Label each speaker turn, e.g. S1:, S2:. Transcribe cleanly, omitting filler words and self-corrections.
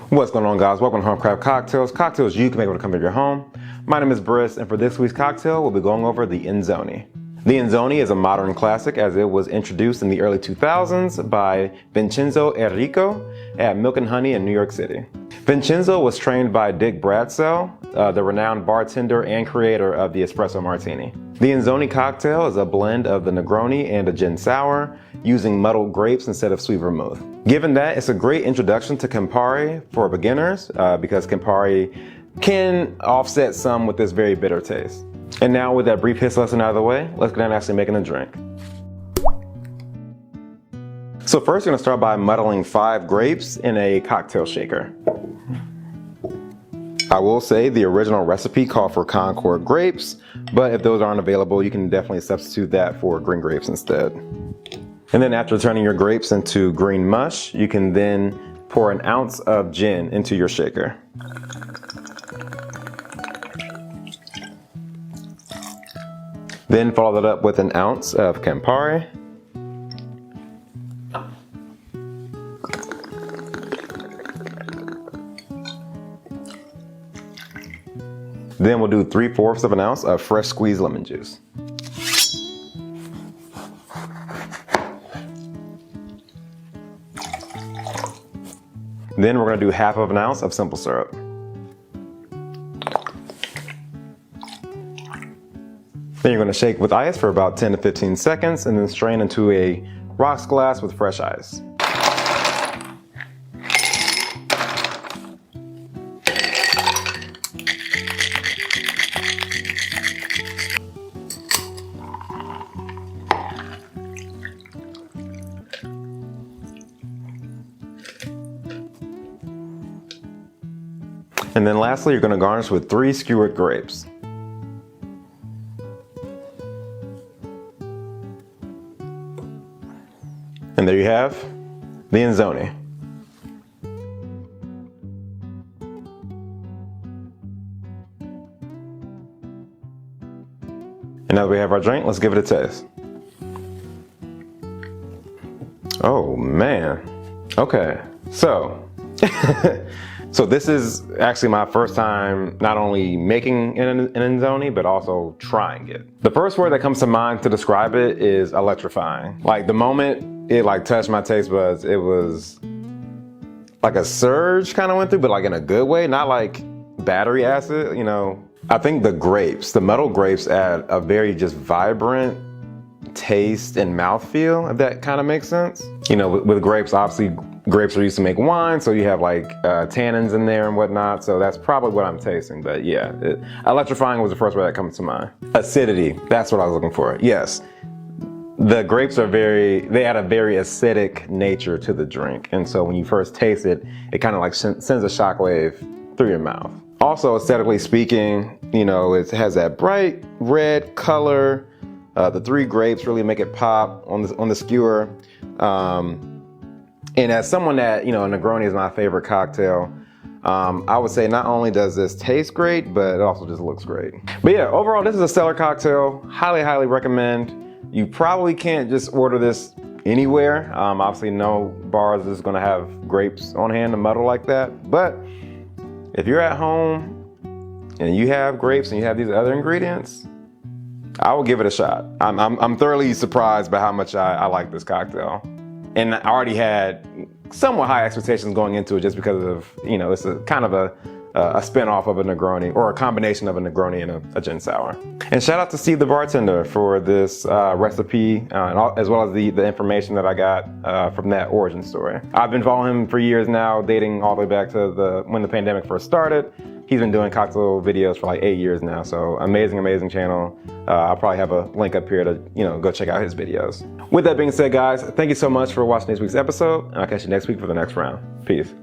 S1: What's going on, guys? Welcome to HomeCraft Cocktails. Cocktails you can make when it comes to your home. My name is Briss, and for this week's cocktail, we'll be going over the Enzoni. The Enzoni is a modern classic as it was introduced in the early 2000s by Vincenzo Enrico at Milk and Honey in New York City. Vincenzo was trained by Dick Bradsell, the renowned bartender and creator of the espresso martini. The Enzoni cocktail is a blend of the Negroni and a gin sour, using muddled grapes instead of sweet vermouth. Given that, it's a great introduction to Campari for beginners because Campari can offset some with this very bitter taste. And now with that brief history lesson out of the way, let's get down to actually making a drink. So first, you're gonna start by muddling 5 grapes in a cocktail shaker. I will say the original recipe called for Concord grapes, but if those aren't available, you can definitely substitute that for green grapes instead. And then after turning your grapes into green mush, you can then pour an ounce of gin into your shaker. Then follow that up with an ounce of Campari. Then we'll do 3/4 of an ounce of fresh squeezed lemon juice. Then we're gonna do 1/2 ounce of simple syrup. Then you're gonna shake with ice for about 10 to 15 seconds and then strain into a rocks glass with fresh ice. And then lastly, you're gonna garnish with 3 skewered grapes. And there you have the Enzoni. And now that we have our drink, let's give it a taste. Oh man. Okay, so so this is actually my first time not only making an Enzoni, but also trying it. The first word that comes to mind to describe it is electrifying. Like the moment it touched my taste buds, it was like a surge kind of went through, but like in a good way, not like battery acid, you know. I think the grapes, the muddled grapes add a very just vibrant taste and mouthfeel, if that kind of makes sense. You know, with grapes, obviously grapes are used to make wine, so you have like tannins in there and whatnot, so that's probably what I'm tasting. But yeah, electrifying was the first word that comes to mind. Acidity, that's what I was looking for. Yes, the grapes are they add a very acidic nature to the drink, and so when you first taste it, it kind of like sends a shockwave through your mouth. Also, aesthetically speaking, you know, it has that bright red color. The 3 grapes really make it pop on the skewer. And as someone that, you know, a Negroni is my favorite cocktail, I would say not only does this taste great, but it also just looks great. But yeah, overall, this is a stellar cocktail. Highly, highly recommend. You probably can't just order this anywhere. Obviously, no bars is gonna have grapes on hand to muddle like that. But if you're at home and you have grapes and you have these other ingredients, I will give it a shot. I'm thoroughly surprised by how much I like this cocktail. And I already had somewhat high expectations going into it just because of, you know, it's a kind of a spin-off of a Negroni, or a combination of a Negroni and a gin sour. And shout out to Steve the bartender for this recipe, as well as the information that I got from that origin story. I've been following him for years now, dating all the way back to when the pandemic first started. He's been doing cocktail videos for like 8 years now, so amazing, amazing channel. I'll probably have a link up here to, you know, go check out his videos. With that being said, guys, thank you so much for watching this week's episode, and I'll catch you next week for the next round. Peace.